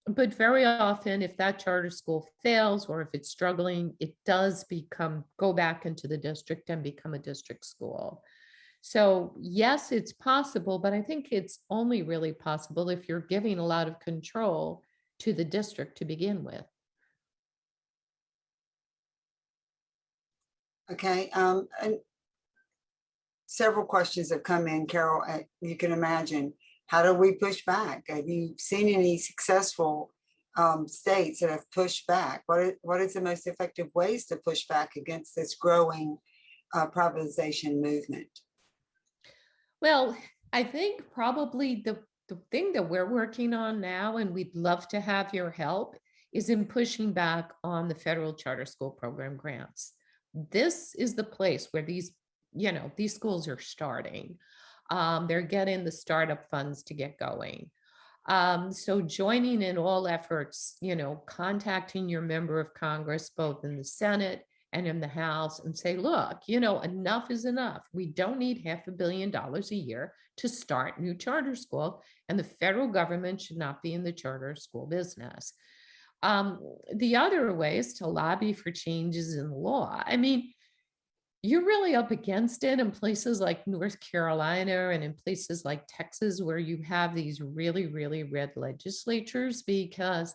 But very often, if that charter school fails or if it's struggling, it does go back into the district and become a district school. So yes, it's possible, but I think it's only really possible if you're giving a lot of control to the district to begin with. Okay, and several questions have come in, Carol. You can imagine. How do we push back? Have you seen any successful states that have pushed back? What is the most effective ways to push back against this growing privatization movement? Well, I think probably the thing that we're working on now, and we'd love to have your help, is in pushing back on the federal charter school program grants. This is the place where these schools are starting. They're getting the startup funds to get going. So joining in all efforts, contacting your member of Congress, both in the Senate and in the House, and say, look, enough is enough. We don't need $500 million a year to start new charter school, and the federal government should not be in the charter school business. The other way is to lobby for changes in the law. I mean, you're really up against it in places like North Carolina and in places like Texas, where you have these really, really red legislatures, because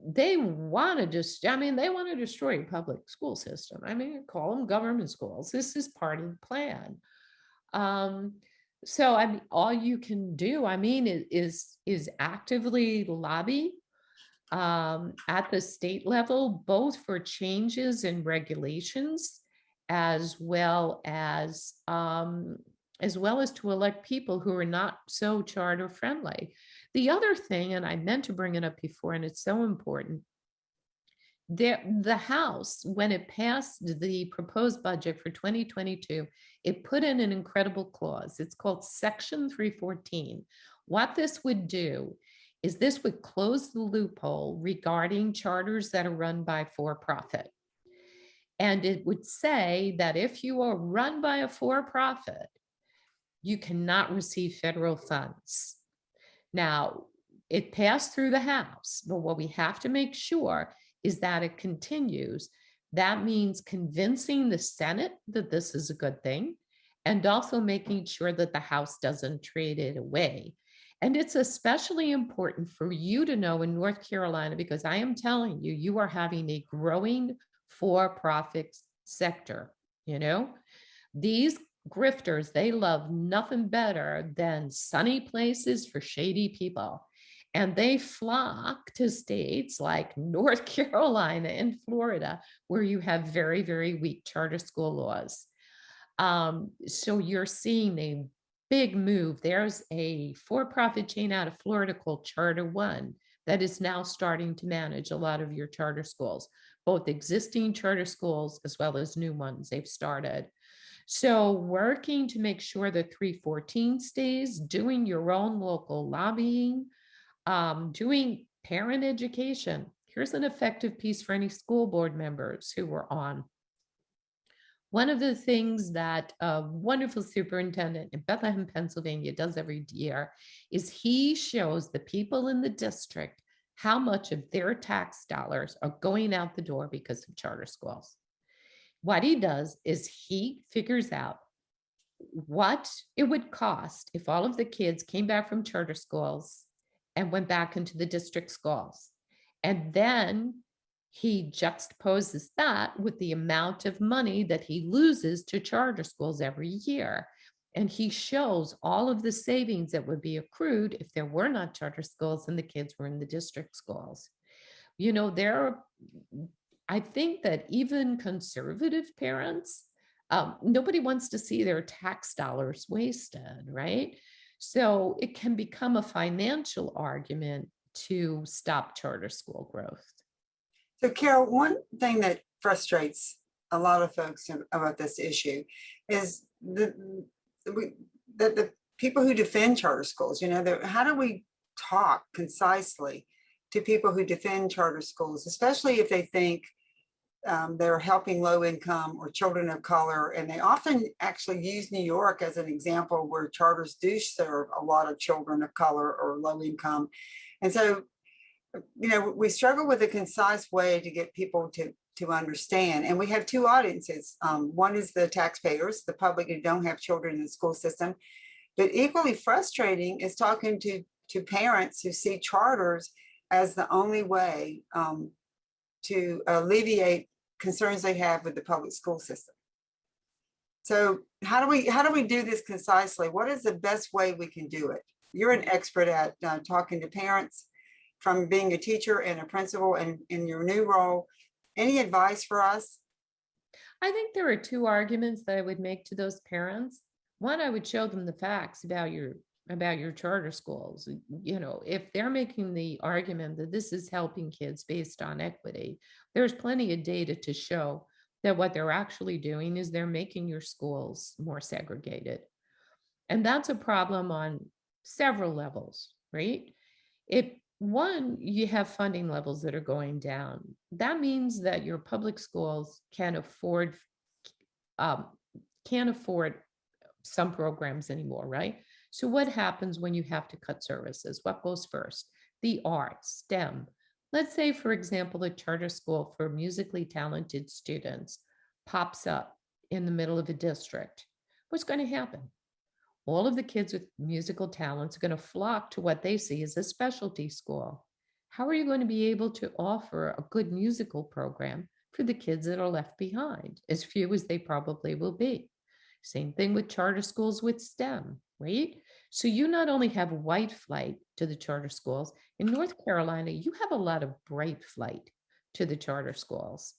they want to destroy your public school system. I mean, call them government schools. This is part of the plan. So I mean, all you can do, is actively lobby at the state level, both for changes in regulations, as well as to elect people who are not so charter friendly. The other thing, and I meant to bring it up before, and it's so important, the House, when it passed the proposed budget for 2022, it put in an incredible clause. It's called Section 314. What this would do is this would close the loophole regarding charters that are run by for-profit. And it would say that if you are run by a for-profit, you cannot receive federal funds. Now, it passed through the House, but what we have to make sure is that it continues. That means convincing the Senate that this is a good thing, and also making sure that the House doesn't trade it away. And it's especially important for you to know in North Carolina, because I am telling you, you are having a growing for-profit sector. You know, these grifters, they love nothing better than sunny places for shady people. And they flock to states like North Carolina and Florida, where you have very, very weak charter school laws. So you're seeing a big move. There's a for-profit chain out of Florida called Charter One that is now starting to manage a lot of your charter schools, both existing charter schools as well as new ones they've started. So working to make sure that 314 stays, doing your own local lobbying, doing parent education. Here's an effective piece for any school board members who were on. One of the things that a wonderful superintendent in Bethlehem, Pennsylvania does every year is he shows the people in the district how much of their tax dollars are going out the door because of charter schools. What he does is he figures out what it would cost if all of the kids came back from charter schools and went back into the district schools. And then he juxtaposes that with the amount of money that he loses to charter schools every year. And he shows all of the savings that would be accrued if there were not charter schools and the kids were in the district schools. You know, I think that even conservative parents, nobody wants to see their tax dollars wasted, right? So it can become a financial argument to stop charter school growth. So Carol, one thing that frustrates a lot of folks about this issue is that the people who defend charter schools, you know, how do we talk concisely to people who defend charter schools, especially if they think they're helping low income or children of color. And they often actually use New York as an example where charters do serve a lot of children of color or low income. And so, you know, we struggle with a concise way to get people to understand. And we have two audiences. One is the taxpayers, the public who don't have children in the school system. But equally frustrating is talking to parents who see charters as the only way to alleviate concerns they have with the public school system. So how do we do this concisely? What is the best way we can do it? You're an expert at talking to parents from being a teacher and a principal and in your new role. Any advice for us? I think there are two arguments that I would make to those parents. One, I would show them the facts about your charter schools. You know, if they're making the argument that this is helping kids based on equity, there's plenty of data to show that what they're actually doing is they're making your schools more segregated. And that's a problem on several levels, right? One, you have funding levels that are going down. That means that your public schools can't afford some programs anymore, right? So what happens when you have to cut services? What goes first? The arts, STEM. Let's say, for example, a charter school for musically talented students pops up in the middle of a district. What's going to happen? All of the kids with musical talents are going to flock to what they see as a specialty school. How are you going to be able to offer a good musical program for the kids that are left behind? As few as they probably will be. Same thing with charter schools with STEM, right? So you not only have white flight to the charter schools, in North Carolina, you have a lot of bright flight to the charter schools.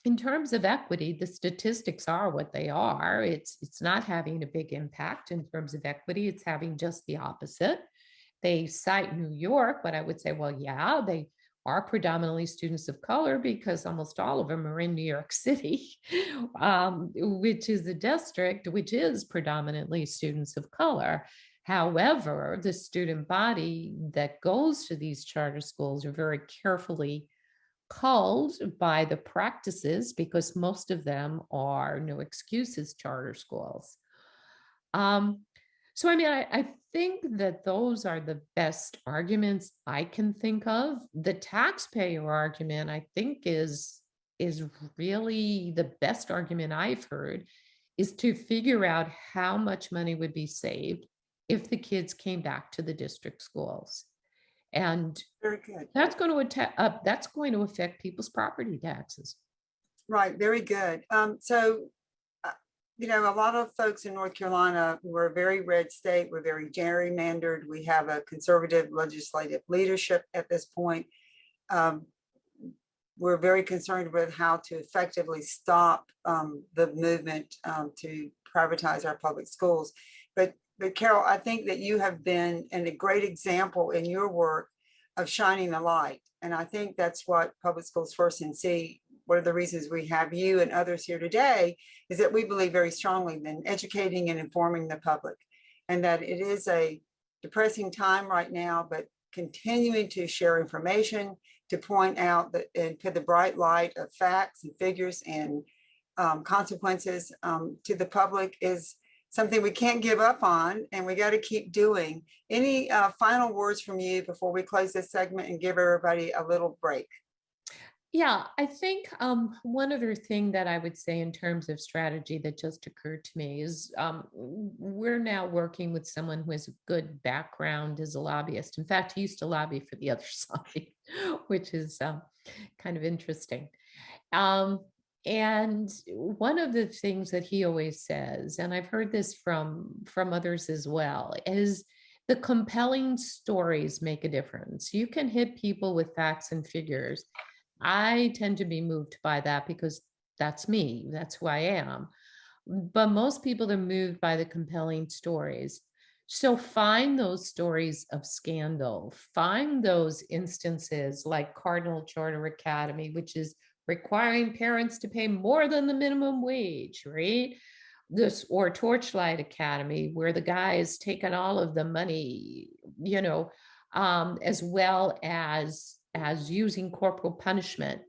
In terms of equity, the statistics are what they are. It's not having a big impact in terms of equity. It's having just the opposite. They cite New York, but I would say, well, yeah, they are predominantly students of color because almost all of them are in New York City, which is a district which is predominantly students of color. However, the student body that goes to these charter schools are very carefully culled by the practices because most of them are no excuses charter schools. So, I mean, I think that those are the best arguments I can think of. The taxpayer argument, I think, is really the best argument I've heard, is to figure out how much money would be saved if the kids came back to the district schools. And Very good. that's going to affect people's property taxes. Right, very good. So, you know, a lot of folks in North Carolina, we're a very red state, we're very gerrymandered. We have a conservative legislative leadership at this point. We're very concerned with how to effectively stop the movement to privatize our public schools. But Carol, I think that you have been a great example in your work of shining a light. And I think that's what Public Schools First NC, one of the reasons we have you and others here today, is that we believe very strongly in educating and informing the public, and that it is a depressing time right now, but continuing to share information, to point out that and put the bright light of facts and figures and consequences to the public is something we can't give up on, and we got to keep doing. Any final words from you before we close this segment and give everybody a little break? Yeah, I think one other thing that I would say in terms of strategy that just occurred to me is we're now working with someone who has a good background as a lobbyist. In fact, he used to lobby for the other side, which is kind of interesting. And one of the things that he always says, and I've heard this from others as well, is the compelling stories make a difference. You can hit people with facts and figures. I tend to be moved by that because that's me, that's who I am. But most people are moved by the compelling stories. So find those stories of scandal, find those instances like Cardinal Charter Academy, which is requiring parents to pay more than the minimum wage, right? This, or Torchlight Academy, where the guy is taking all of the money, you know, as well as using corporal punishment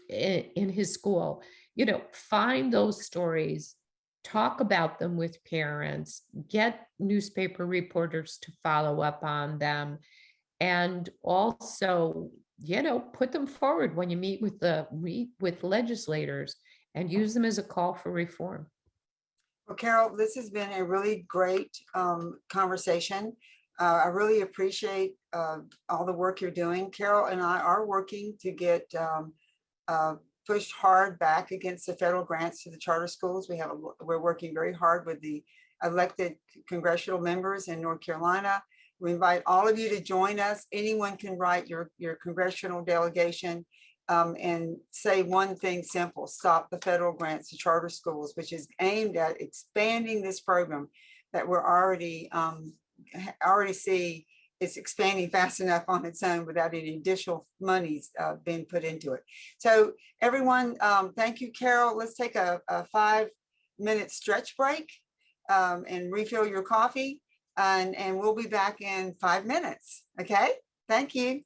in his school. You know, find those stories, talk about them with parents, get newspaper reporters to follow up on them, and also, you know, put them forward when you meet with legislators, and use them as a call for reform. Well, Carol, this has been a really great conversation. I really appreciate all the work you're doing. Carol and I are working to get pushed hard back against the federal grants to the charter schools. We're working very hard with the elected congressional members in North Carolina. We invite all of you to join us. Anyone can write your congressional delegation and say one thing simple: stop the federal grants to charter schools, which is aimed at expanding this program that we're already see it's expanding fast enough on its own without any additional monies being put into it. So everyone, thank you, Carol. Let's take a 5-minute stretch break and refill your coffee, and we'll be back in 5 minutes. Okay, thank you.